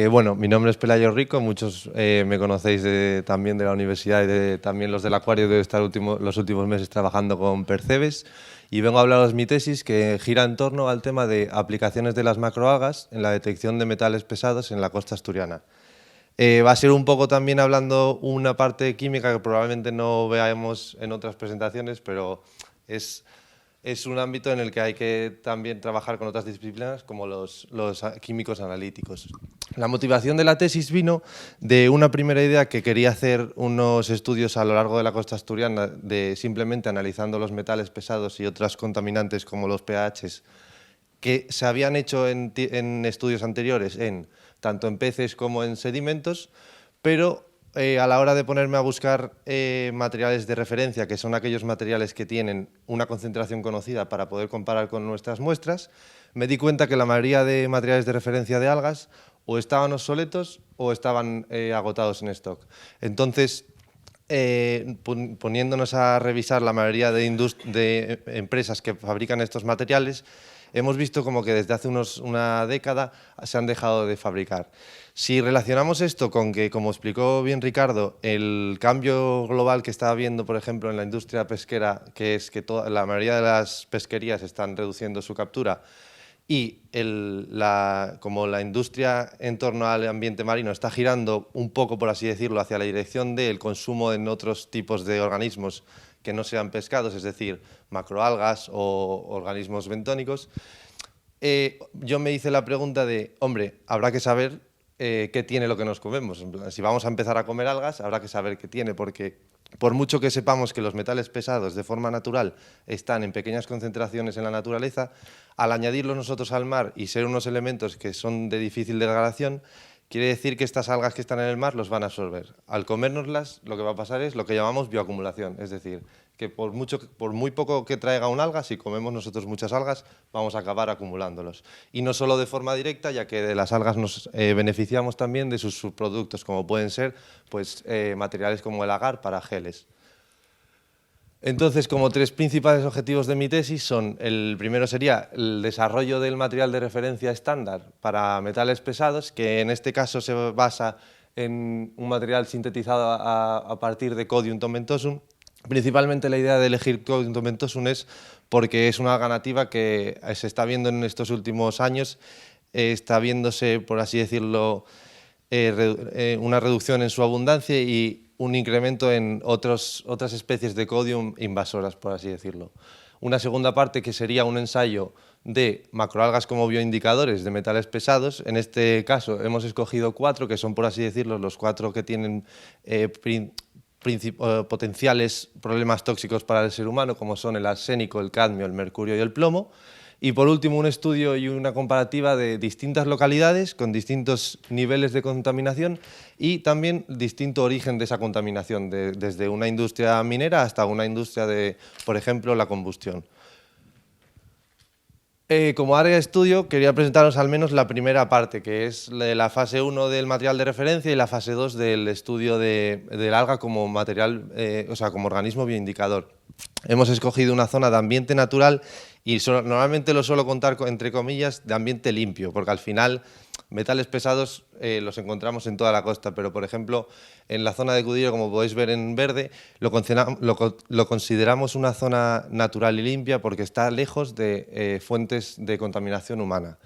Bueno, mi nombre es Pelayo Rico, muchos me conocéis también de la universidad y también los del Acuario de estar los últimos meses trabajando con Percebes, y vengo a hablaros mi tesis que gira en torno al tema de aplicaciones de las macroalgas en la detección de metales pesados en la costa asturiana. Va a ser un poco también hablando una parte química que probablemente no veamos en otras presentaciones, pero es un ámbito en el que hay que también trabajar con otras disciplinas como los químicos analíticos. La motivación de la tesis vino de una primera idea que quería hacer unos estudios a lo largo de la costa asturiana de simplemente analizando los metales pesados y otras contaminantes como los pHs que se habían hecho en estudios anteriores tanto en peces como en sedimentos, pero a la hora de ponerme a buscar materiales de referencia, que son aquellos materiales que tienen una concentración conocida para poder comparar con nuestras muestras, me di cuenta que la mayoría de materiales de referencia de algas o estaban obsoletos o estaban agotados en stock. Entonces, poniéndonos a revisar la mayoría de empresas que fabrican estos materiales, hemos visto como que desde hace una década se han dejado de fabricar. Si relacionamos esto con que, como explicó bien Ricardo, el cambio global que está habiendo, por ejemplo, en la industria pesquera, que es que la mayoría de las pesquerías están reduciendo su captura, y como la industria en torno al ambiente marino está girando un poco, por así decirlo, hacia la dirección del consumo en otros tipos de organismos que no sean pescados, es decir, macroalgas o organismos bentónicos, yo me hice la pregunta de, hombre, habrá que saber qué tiene lo que nos comemos. Si vamos a empezar a comer algas, habrá que saber qué tiene, porque por mucho que sepamos que los metales pesados de forma natural están en pequeñas concentraciones en la naturaleza, al añadirlos nosotros al mar y ser unos elementos que son de difícil degradación, quiere decir que estas algas que están en el mar los van a absorber. Al comérnoslas, lo que va a pasar es lo que llamamos bioacumulación, es decir, que por muy poco que traiga un alga, si comemos nosotros muchas algas, vamos a acabar acumulándolos. Y no solo de forma directa, ya que de las algas nos beneficiamos también de sus subproductos, como pueden ser pues, materiales como el agar para geles. Entonces, como tres principales objetivos de mi tesis son, el primero sería el desarrollo del material de referencia estándar para metales pesados, que en este caso se basa en un material sintetizado a partir de Codium tomentosum. Principalmente la idea de elegir Codium tomentosum es porque es una alga nativa que se está viendo en estos últimos años, está viéndose, por así decirlo, una reducción en su abundancia y un incremento en otras especies de Codium invasoras, por así decirlo. Una segunda parte que sería un ensayo de macroalgas como bioindicadores de metales pesados. En este caso hemos escogido 4, que son, por así decirlo, los 4 que tienen potenciales problemas tóxicos para el ser humano, como son el arsénico, el cadmio, el mercurio y el plomo. Y por último, un estudio y una comparativa de distintas localidades con distintos niveles de contaminación y también distinto origen de esa contaminación, desde una industria minera hasta una industria de, por ejemplo, la combustión. Como área de estudio, quería presentaros al menos la primera parte, que es la fase 1 del material de referencia y la fase 2 del estudio del alga como material, o sea, como organismo bioindicador. Hemos escogido una zona de ambiente natural y normalmente lo suelo contar, entre comillas, de ambiente limpio, porque al final metales pesados los encontramos en toda la costa, pero por ejemplo en la zona de Cudillo, como podéis ver en verde, lo consideramos una zona natural y limpia porque está lejos de fuentes de contaminación humana.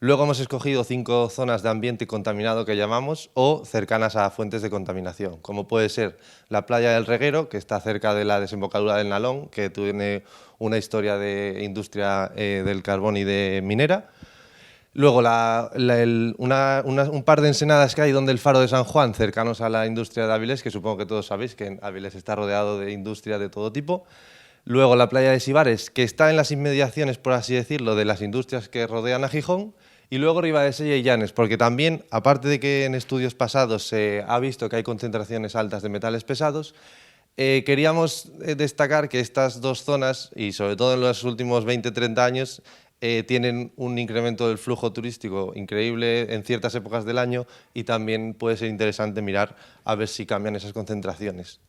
Luego hemos escogido 5 zonas de ambiente contaminado que llamamos o cercanas a fuentes de contaminación, como puede ser la playa del Reguero, que está cerca de la desembocadura del Nalón, que tiene una historia de industria del carbón y de minera. Luego un par de ensenadas que hay donde el Faro de San Juan, cercanos a la industria de Avilés, que supongo que todos sabéis que Avilés está rodeado de industria de todo tipo. Luego la playa de Sibares, que está en las inmediaciones, por así decirlo, de las industrias que rodean a Gijón. Y luego Ribadesella y Llanes, porque también, aparte de que en estudios pasados se ha visto que hay concentraciones altas de metales pesados, queríamos destacar que estas dos zonas, y sobre todo en los últimos 20-30 años, tienen un incremento del flujo turístico increíble en ciertas épocas del año y también puede ser interesante mirar a ver si cambian esas concentraciones.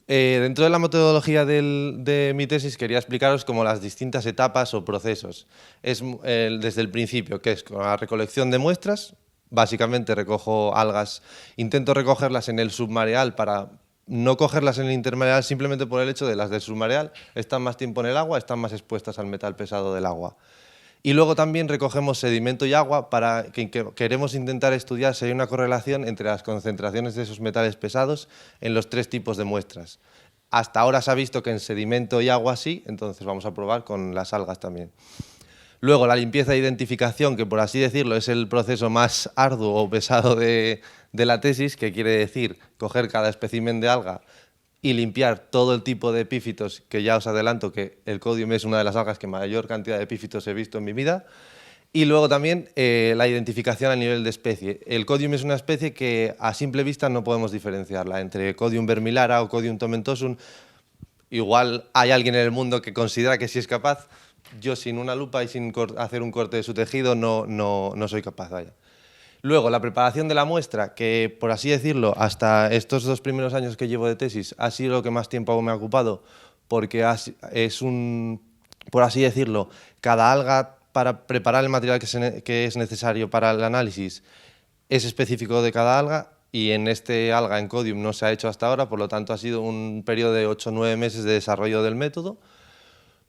Dentro de la metodología de mi tesis quería explicaros como las distintas etapas o procesos. Es desde el principio, que es con la recolección de muestras, básicamente recojo algas, intento recogerlas en el submareal para no cogerlas en el intermareal simplemente por el hecho de las del submareal están más tiempo en el agua, están más expuestas al metal pesado del agua. Y luego también recogemos sedimento y agua para que queremos intentar estudiar si hay una correlación entre las concentraciones de esos metales pesados en los 3 tipos de muestras. Hasta ahora se ha visto que en sedimento y agua sí, entonces vamos a probar con las algas también. Luego la limpieza e identificación, que por así decirlo es el proceso más arduo o pesado de la tesis, que quiere decir coger cada espécimen de alga y limpiar todo el tipo de epífitos, que ya os adelanto que el codium es una de las algas que mayor cantidad de epífitos he visto en mi vida. Y luego también la identificación a nivel de especie. El codium es una especie que a simple vista no podemos diferenciarla entre codium vermilara o codium tomentosum. Igual hay alguien en el mundo que considera que sí es capaz. Yo sin una lupa y sin hacer un corte de su tejido no soy capaz. Vaya. Luego, la preparación de la muestra, que por así decirlo, hasta estos 2 primeros años que llevo de tesis, ha sido lo que más tiempo me ha ocupado, porque es por así decirlo, cada alga para preparar el material que es necesario para el análisis es específico de cada alga, y en este alga, en codium, no se ha hecho hasta ahora, por lo tanto ha sido un periodo de 8 o 9 meses de desarrollo del método.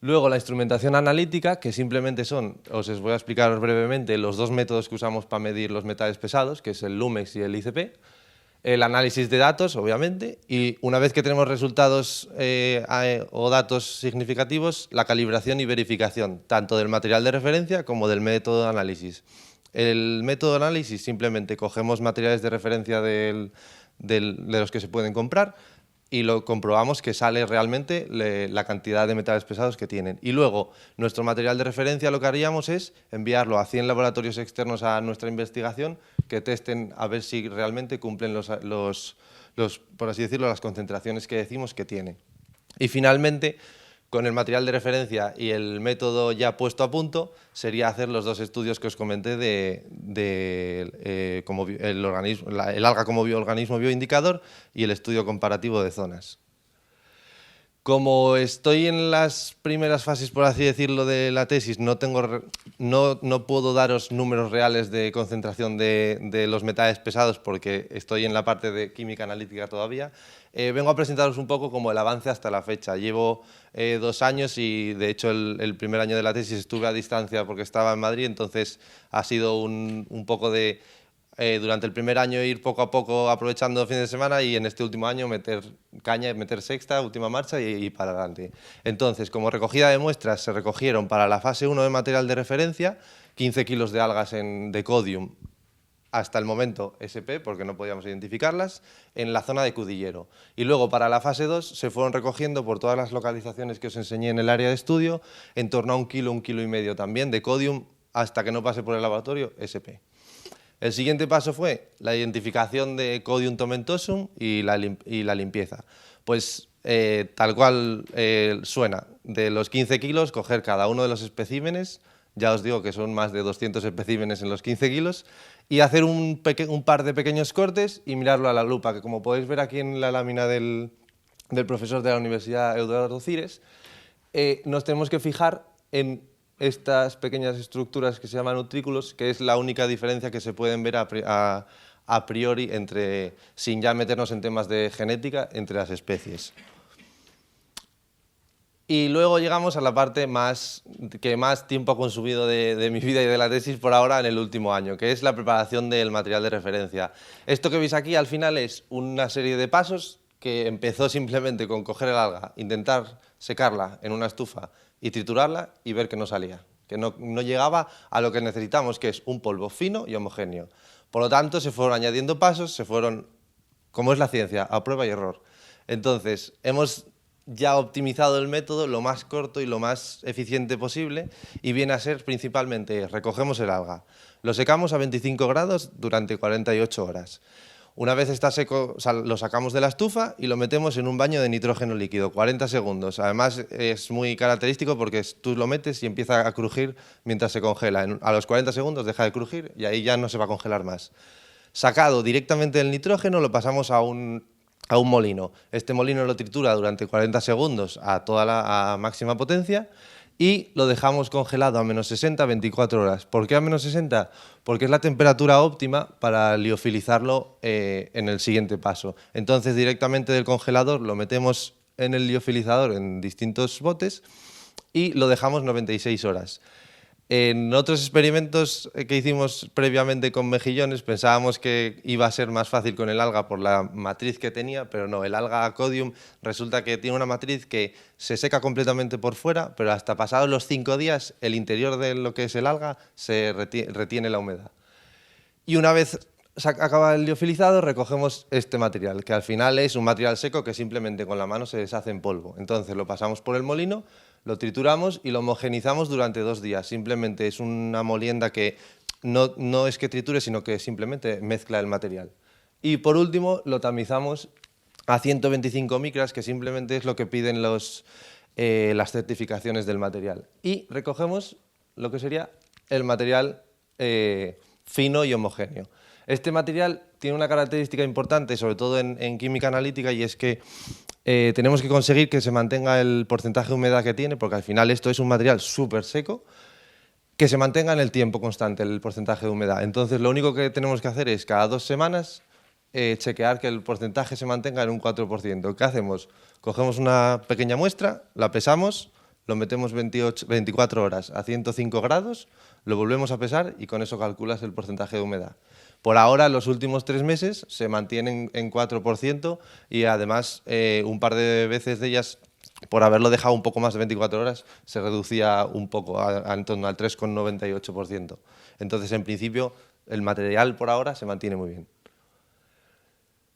Luego la instrumentación analítica, que simplemente os voy a explicar brevemente los 2 métodos que usamos para medir los metales pesados, que es el LUMEX y el ICP. El análisis de datos, obviamente, y una vez que tenemos resultados o datos significativos, la calibración y verificación, tanto del material de referencia como del método de análisis. El método de análisis simplemente cogemos materiales de referencia de los que se pueden comprar, y lo comprobamos que sale realmente la cantidad de metales pesados que tienen. Y luego, nuestro material de referencia lo que haríamos es enviarlo a 100 laboratorios externos a nuestra investigación que testen a ver si realmente cumplen por así decirlo, las concentraciones que decimos que tiene. Y finalmente, con el material de referencia y el método ya puesto a punto, sería hacer los 2 estudios que os comenté como el alga como organismo bioindicador y el estudio comparativo de zonas. Como estoy en las primeras fases, por así decirlo, de la tesis, no puedo daros números reales de concentración de los metales pesados porque estoy en la parte de química analítica todavía. Vengo a presentaros un poco como el avance hasta la fecha. Llevo 2 años y, de hecho, el primer año de la tesis estuve a distancia porque estaba en Madrid, entonces ha sido un poco de... durante el primer año ir poco a poco aprovechando fines de semana y en este último año meter caña, meter sexta, última marcha y para adelante. Entonces, como recogida de muestras, se recogieron para la fase 1 de material de referencia 15 kilos de algas de codium, hasta el momento SP, porque no podíamos identificarlas, en la zona de Cudillero. Y luego para la fase 2 se fueron recogiendo por todas las localizaciones que os enseñé en el área de estudio, en torno a 1 kilo, 1,5 kilos también de codium, hasta que no pase por el laboratorio SP. El siguiente paso fue la identificación de codium tomentosum y la limpieza. Pues tal cual suena, de los 15 kilos, coger cada uno de los especímenes, ya os digo que son más de 200 especímenes en los 15 kilos, y hacer un par de pequeños cortes y mirarlo a la lupa, que como podéis ver aquí en la lámina del profesor de la Universidad Eduardo Cires, nos tenemos que fijar en estas pequeñas estructuras que se llaman utrículos, que es la única diferencia que se pueden ver a priori, sin ya meternos en temas de genética, entre las especies. Y luego llegamos a la parte que más tiempo ha consumido de mi vida y de la tesis por ahora en el último año, que es la preparación del material de referencia. Esto que veis aquí al final es una serie de pasos que empezó simplemente con coger el alga, intentar secarla en una estufa y triturarla y ver que no salía, que no llegaba a lo que necesitamos, que es un polvo fino y homogéneo. Por lo tanto, se fueron añadiendo pasos, como es la ciencia, a prueba y error. Entonces, hemos ya optimizado el método lo más corto y lo más eficiente posible y viene a ser principalmente, recogemos el alga, lo secamos a 25 grados durante 48 horas. Una vez está seco, lo sacamos de la estufa y lo metemos en un baño de nitrógeno líquido, 40 segundos. Además, es muy característico porque tú lo metes y empieza a crujir mientras se congela. A los 40 segundos deja de crujir y ahí ya no se va a congelar más. Sacado directamente del nitrógeno, lo pasamos a un molino. Este molino lo tritura durante 40 segundos a máxima potencia y lo dejamos congelado a menos 60, 24 horas. ¿Por qué a menos 60? Porque es la temperatura óptima para liofilizarlo en el siguiente paso. Entonces, directamente del congelador lo metemos en el liofilizador en distintos botes y lo dejamos 96 horas. En otros experimentos que hicimos previamente con mejillones pensábamos que iba a ser más fácil con el alga por la matriz que tenía, pero no, el alga Codium resulta que tiene una matriz que se seca completamente por fuera, pero hasta pasados los 5 días el interior de lo que es el alga se retiene la humedad. Y una vez acaba el liofilizado, recogemos este material, que al final es un material seco que simplemente con la mano se deshace en polvo. Entonces lo pasamos por el molino, lo trituramos y lo homogenizamos durante 2 días. Simplemente es una molienda que no es que triture, sino que simplemente mezcla el material. Y por último lo tamizamos a 125 micras, que simplemente es lo que piden las certificaciones del material. Y recogemos lo que sería el material fino y homogéneo. Este material tiene una característica importante, sobre todo en química analítica, y es que tenemos que conseguir que se mantenga el porcentaje de humedad que tiene, porque al final esto es un material súper seco, que se mantenga en el tiempo constante el porcentaje de humedad. Entonces, lo único que tenemos que hacer es cada 2 semanas chequear que el porcentaje se mantenga en un 4%. ¿Qué hacemos? Cogemos una pequeña muestra, la pesamos, lo metemos 24 horas a 105 grados, lo volvemos a pesar y con eso calculas el porcentaje de humedad. Por ahora, los últimos 3 meses se mantienen en 4% y además un par de veces de ellas, por haberlo dejado un poco más de 24 horas, se reducía un poco, en torno al 3,98%. Entonces, en principio, el material por ahora se mantiene muy bien.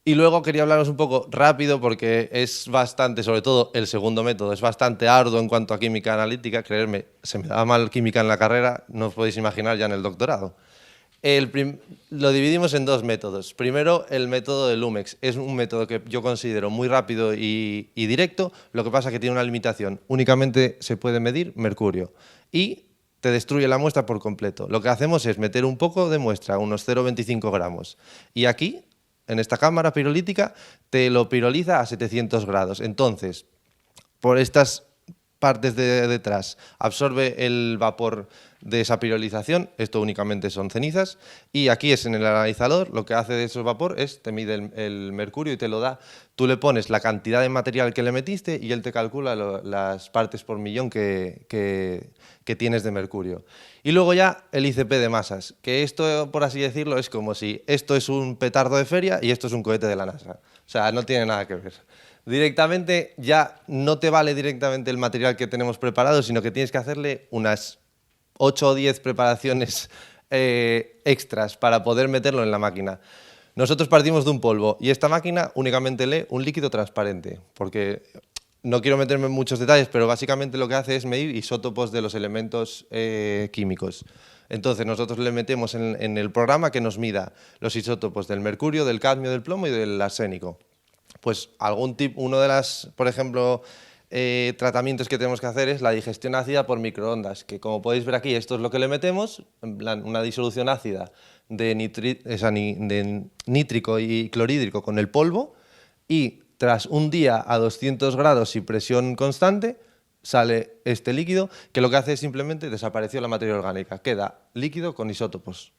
Y luego quería hablaros un poco rápido porque es bastante, sobre todo el segundo método, es bastante arduo en cuanto a química analítica. Creedme, se me daba mal química en la carrera, no os podéis imaginar ya en el doctorado. Lo dividimos en 2 métodos. Primero, el método de Lumex. Es un método que yo considero muy rápido y directo, lo que pasa es que tiene una limitación. Únicamente se puede medir mercurio y te destruye la muestra por completo. Lo que hacemos es meter un poco de muestra, unos 0,25 gramos, y aquí, en esta cámara pirolítica, te lo piroliza a 700 grados. Entonces, por estas partes de detrás absorbe el vapor de esa pirolización, esto únicamente son cenizas, y aquí es en el analizador, lo que hace de ese vapor es te mide el mercurio y te lo da. Tú le pones la cantidad de material que le metiste y él te calcula las partes por millón que tienes de mercurio. Y luego ya el ICP de masas, que esto, por así decirlo, es como si esto es un petardo de feria y esto es un cohete de la NASA. O sea, no tiene nada que ver. Directamente ya no te vale directamente el material que tenemos preparado, sino que tienes que hacerle unas 8 o 10 preparaciones extras para poder meterlo en la máquina. Nosotros partimos de un polvo y esta máquina únicamente lee un líquido transparente, porque no quiero meterme en muchos detalles, pero básicamente lo que hace es medir isótopos de los elementos químicos. Entonces nosotros le metemos en el programa que nos mida los isótopos del mercurio, del cadmio, del plomo y del arsénico. Pues uno de las, por ejemplo, tratamientos que tenemos que hacer es la digestión ácida por microondas, que como podéis ver aquí, esto es lo que le metemos, en plan, una disolución ácida de nítrico y clorhídrico con el polvo, y tras un día a 200 grados y presión constante, sale este líquido, que lo que hace es simplemente desapareció la materia orgánica, queda líquido con isótopos.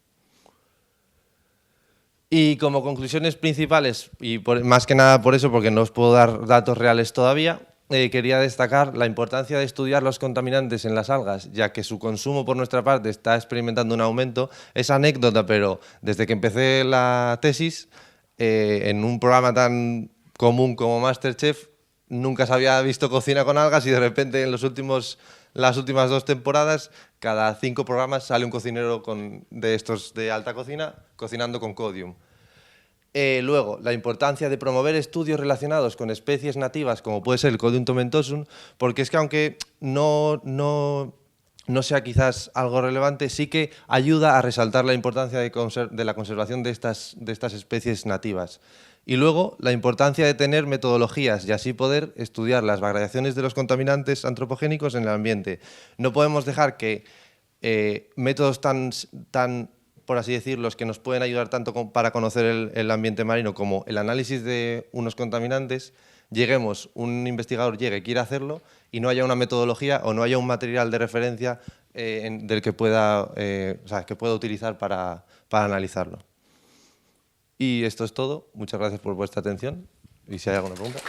Y como conclusiones principales, y más que nada por eso, porque no os puedo dar datos reales todavía, quería destacar la importancia de estudiar los contaminantes en las algas, ya que su consumo por nuestra parte está experimentando un aumento. Es anécdota, pero desde que empecé la tesis, en un programa tan común como MasterChef, nunca se había visto cocina con algas y de repente en las últimas 2 temporadas, cada 5 programas sale un cocinero de estos de alta cocina cocinando con Codium. Luego, la importancia de promover estudios relacionados con especies nativas, como puede ser el Codium tomentosum, porque es que aunque no sea quizás algo relevante, sí que ayuda a resaltar la importancia de la conservación de estas especies nativas. Y luego, la importancia de tener metodologías y así poder estudiar las variaciones de los contaminantes antropogénicos en el ambiente. No podemos dejar que métodos tan, por así decirlo, que nos pueden ayudar tanto para conocer el ambiente marino como el análisis de unos contaminantes, lleguemos, un investigador llegue, quiera hacerlo y no haya una metodología o no haya un material de referencia del que pueda, que pueda utilizar para analizarlo. Y esto es todo. Muchas gracias por vuestra atención y si hay alguna pregunta.